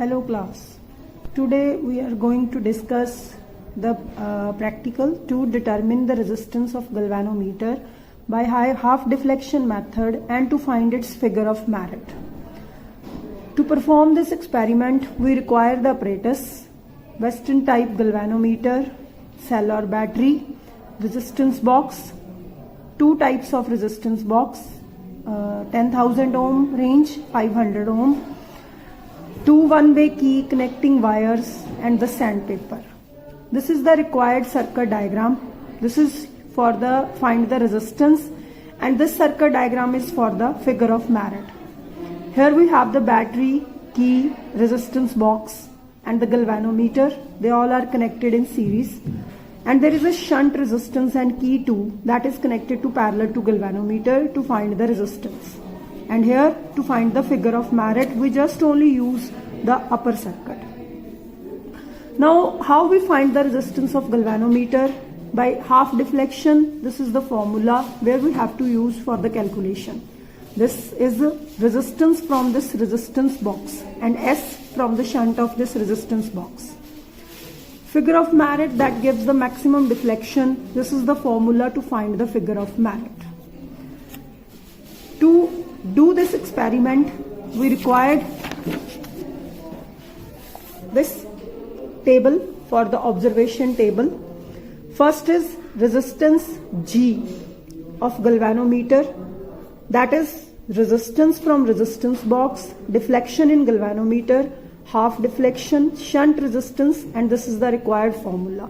Hello class. Today we are going to discuss the practical to determine the resistance of galvanometer by half deflection method and to find its figure of merit. To perform this experiment we require the apparatus, Weston type galvanometer, cell or battery, resistance box, two types of resistance box, 10,000 ohm range, 500 ohm, two one-way key connecting wires and the sandpaper. This is the required circuit diagram. This is for the find the resistance and this circuit diagram is for the figure of merit. Here we have the battery, key, resistance box and the galvanometer. They all are connected in series. And there is a shunt resistance and key too that is connected to parallel to galvanometer to find the resistance. And here to find the figure of merit we just only use the upper circuit. Now how we find the resistance of galvanometer? By half deflection. This is the formula where we have to use for the calculation. This is the resistance from this resistance box and S from the shunt of this resistance box. Figure of merit that gives the maximum deflection. This is the formula to find the figure of merit. To do this experiment, we required this table for the observation table. First is resistance G of galvanometer, that is resistance from resistance box, deflection in galvanometer, half deflection, shunt resistance, and this is the required formula.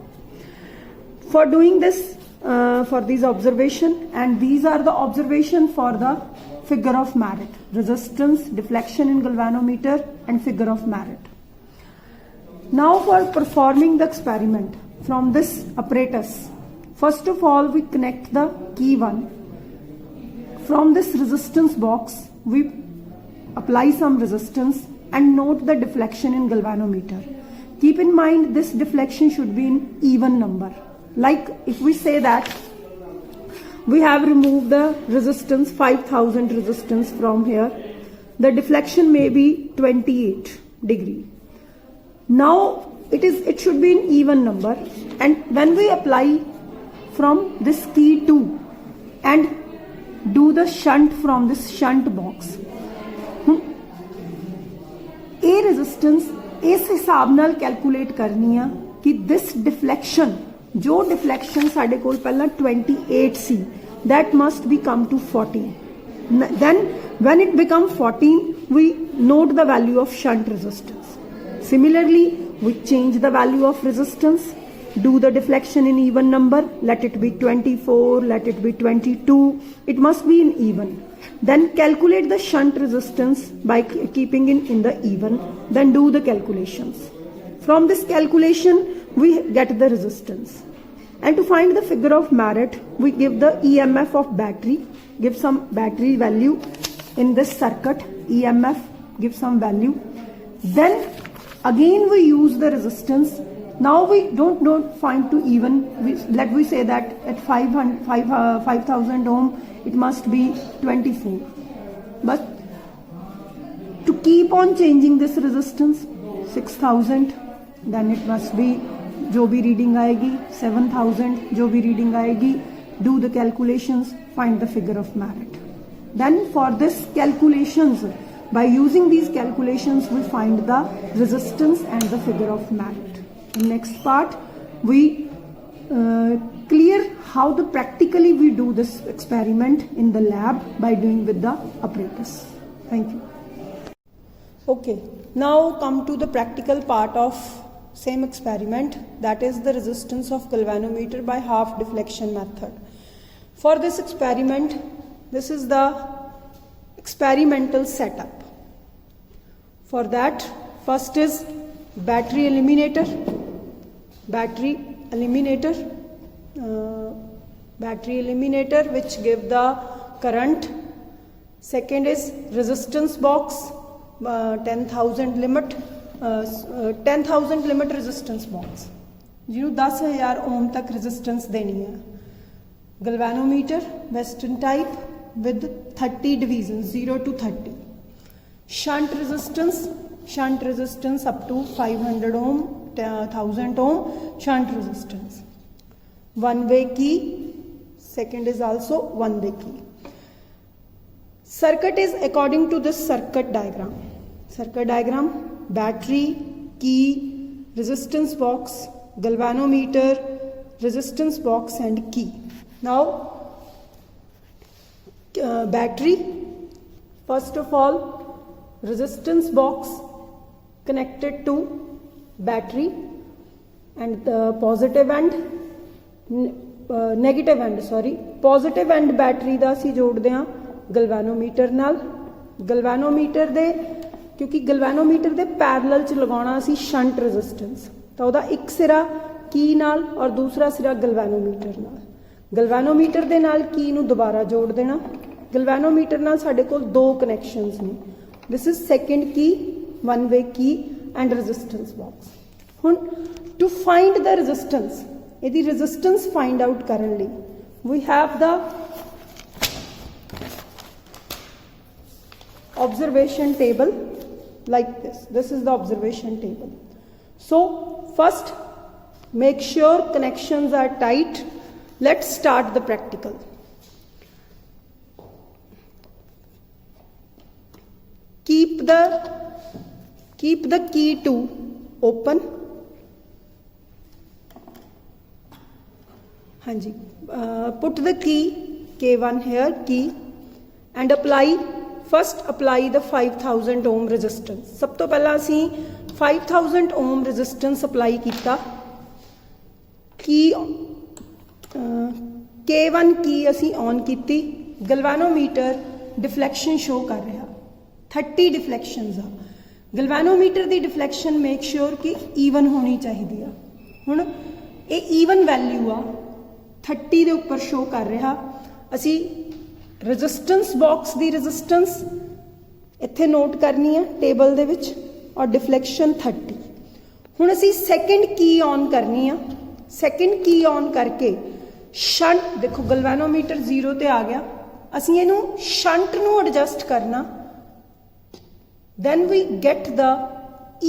For doing this, for these observation, and these are the observation for the figure of merit, resistance, deflection in galvanometer and figure of merit. Now for performing the experiment from this apparatus, first of all we connect the key one. From this resistance box we apply some resistance and note the deflection in galvanometer. Keep in mind this deflection should be in even number. Like if we say that we have removed the resistance 5000 resistance from here, the deflection may be 28 degree. Now it should be in even number, and when we apply from this key 2 and do the shunt from this shunt box, A resistance इस हिसाब नाल calculate करनी है कि this deflection, जो deflection साढ़े कोल पहला 28 सी, that must be come to 14. Then when it become 14 we note the value of shunt resistance. Similarly we change the value of resistance, do the deflection in even number, let it be 24, let it be 22, it must be in even. Then calculate the shunt resistance by keeping it in the even, then do the calculations. From this calculation we get the resistance. And to find the figure of merit we give the EMF of battery, give some battery value in this circuit, EMF, give some value. Then again we use the resistance. Now we don't find to even, let we say that at 5000 ohm it must be 24. But to keep on changing this resistance, 6000, then it must be जो भी reading आएगी 7000, जो भी reading आएगी, do the calculations, find the figure of merit. Then for this calculations, by using these calculations we find the resistance and the figure of merit. In next part we clear how the practically we do this experiment in the lab by doing with the apparatus. Thank you. Okay, now come to the practical part of same experiment, that is the resistance of galvanometer by half deflection method. For this experiment, this is the experimental setup. For that, first is battery eliminator, which give the current. Second is resistance box, 10,000 limit, 10,000 limit resistance box, ਜਿਹਨੂੰ 10,000 ohm तक resistance देनी है. Galvanometer, Weston type with 30 divisions, 0 to 30. Shunt resistance shunt resistance up to 500 ohm, 1000 ohm shunt resistance. One way key, second is also one way key. Circuit is according to this circuit diagram. Circuit diagram: battery, key, resistance box, galvanometer, resistance box and key. Now battery, first of all, resistance box connected to battery and the positive end negative end positive end battery ਦਾ ਅਸੀਂ ਜੋੜਦੇ ਹਾਂ galvanometer ਨਾਲ। Galvanometer ਦੇ ਕਿਉਂਕਿ galvanometer ਦੇ parallel ਚ ਲਗਾਉਣਾ ਅਸੀਂ ਸ਼ੰਟ ਰੈਜ਼ਿਸਟੈਂਸ, ਤਾਂ ਉਹਦਾ ਇੱਕ ਸਿਰਾ ਕੀ ਨਾਲ ਔਰ ਦੂਸਰਾ ਸਿਰਾ ਗਲਵੈਨੋਮੀਟਰ ਨਾਲ। ਗਲਵੈਨੋਮੀਟਰ ਦੇ ਨਾਲ ਕੀ ਨੂੰ ਦੁਬਾਰਾ ਜੋੜ ਦੇਣਾ। ਗਲਵੈਨੋਮੀਟਰ ਨਾਲ ਸਾਡੇ ਕੋਲ ਦੋ ਕਨੈਕਸ਼ਨਸ ਨੇ। This is second key, one way key and resistance box. ਹੁਣ ਟੂ ਫਾਈਂਡ ਦ ਰੈਜ਼ਿਸਟੈਂਸ, ਇਹਦੀ ਰੈਜ਼ਿਸਟੈਂਸ ਫਾਈਂਡ ਆਊਟ ਕਰਨ ਲਈ we have the observation table like this. This is the observation table. So first make sure connections are tight. Let's start the practical. Keep the key to open. Hanji, put the key K1 here, key, and apply the 5000 ohm resistance. सब तो पहला असी 5000 ohm resistance apply किया। की K1 की असी on की। Galvanometer डिफ्लैक्शन show कर रहा 30 डिफ्लैक्शंस आ। गलवानोमीटर की डिफ्लैक्शन मेक श्योर कि ईवन होनी चाहिए आ। हुण ये ईवन वैल्यू आ 30 के उपर शो कर रहा। असी रजिस्टेंस बॉक्स की रजिस्टेंस इत्थे नोट करनी है टेबल दे विच और डिफ्लैक्शन 30। हुण असी सैकेंड की ऑन करनी है। सैकेंड की ऑन करके शंट, देखो गलवैनोमीटर 0 ते आ गया, असी इहनू शंट नू एडजस्ट करना। then we get the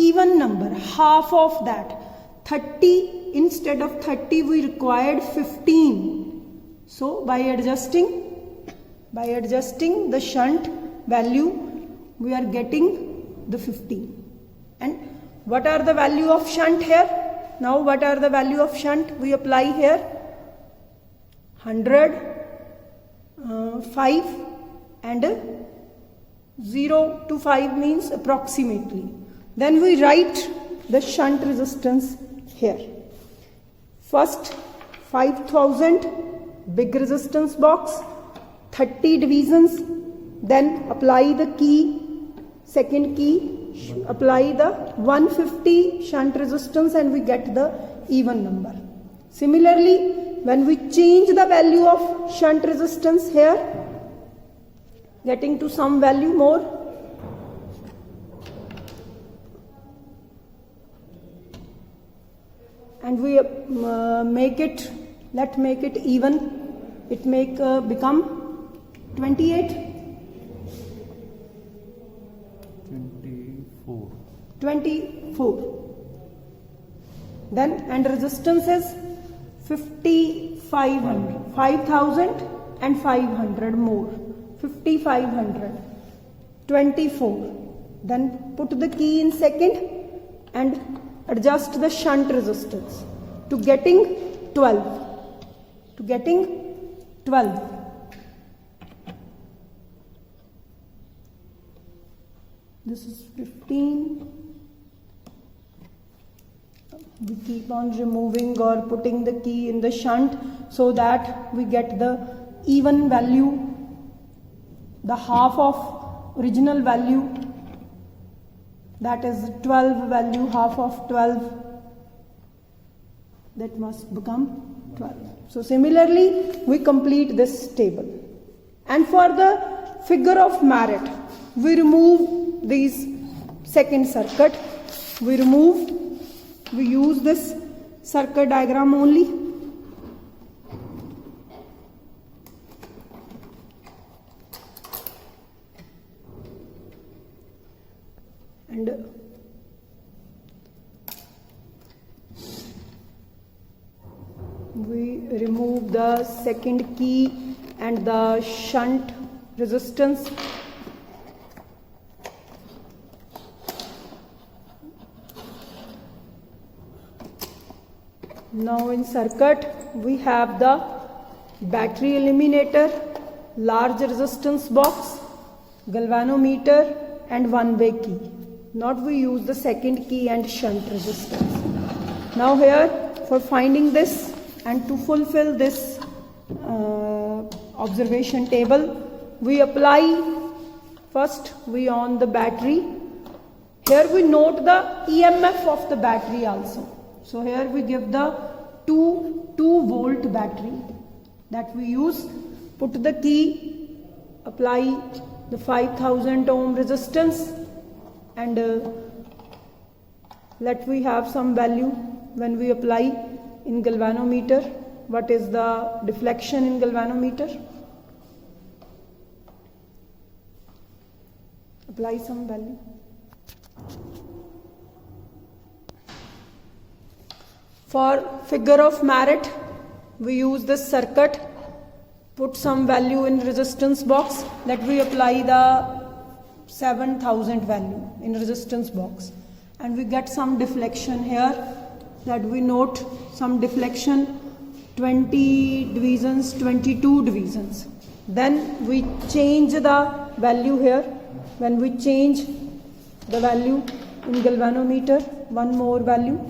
even number, half of that 30, instead of 30 we required 15. So by adjusting the shunt value we are getting the 15. And what are the value of shunt here? Now what are the value of shunt we apply here? 100, 5 and 0 to 5 means approximately. Then we write the shunt resistance here. First 5000 big resistance box, 30 divisions, then apply the key, second key, apply the 150 shunt resistance and we get the even number. Similarly, when we change the value of shunt resistance here, getting to some value more, and we make it even, it become 28, 24. Then and resistance is 5000 and 500 more, 5500, 24. Then put the key in second and adjust the shunt resistance to getting 12. This is 15. We keep on removing or putting the key in the shunt so that we get the even value, the half of original value, that is 12 value, half of 12, that must become 12. So similarly we complete this table. And for the figure of merit, we remove these second circuit, we use this circuit diagram only. And remove the second key and the shunt resistance. Now in circuit we have the battery eliminator, large resistance box, galvanometer and one-way key. Not we use the second key and shunt resistance. Now here for finding this and to fulfill this observation table, we apply first we on the battery. Here we note the EMF of the battery also. So here we give the 2 volt battery that we use. Put the key, apply the 5000 ohm resistance, and let we have some value when we apply in galvanometer. What is the deflection in galvanometer? Apply some value. For figure of merit, we use this circuit, put some value in resistance box, that we apply the 7000 value in resistance box, and we get some deflection here, that we note some deflection 20 divisions, 22 divisions. Then we change the value here. When we change the value in galvanometer, one more value,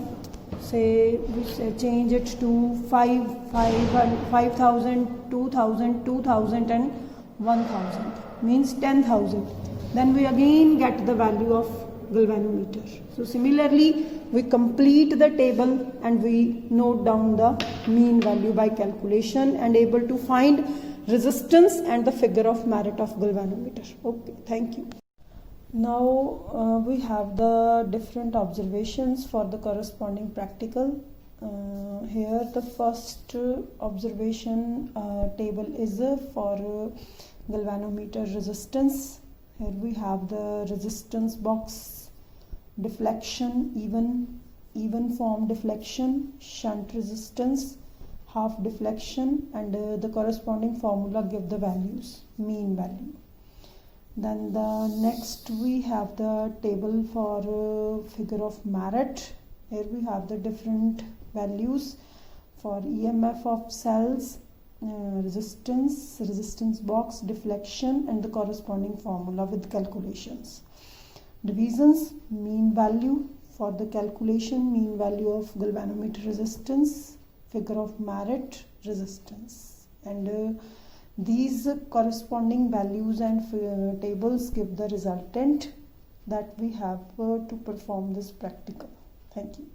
say we change it to 5000, 2000, 2000 and 1000, means 10,000. Then we again get the value of galvanometer. So similarly we complete the table and we note down the mean value by calculation and able to find resistance and the figure of merit of galvanometer. Okay, thank you. Now we have the different observations for the corresponding practical. Here the first observation table is for galvanometer resistance. Here we have the resistance box, deflection, even form deflection, shunt resistance, half deflection, and the corresponding formula give the values, mean value. Then the next we have the table for figure of merit. Here we have the different values for EMF of cells, resistance box, deflection, and the corresponding formula with calculations. Divisions, mean value for the calculation, mean value of galvanometer resistance, figure of merit, resistance, and these corresponding values and tables give the resultant that we have to perform this practical. Thank you.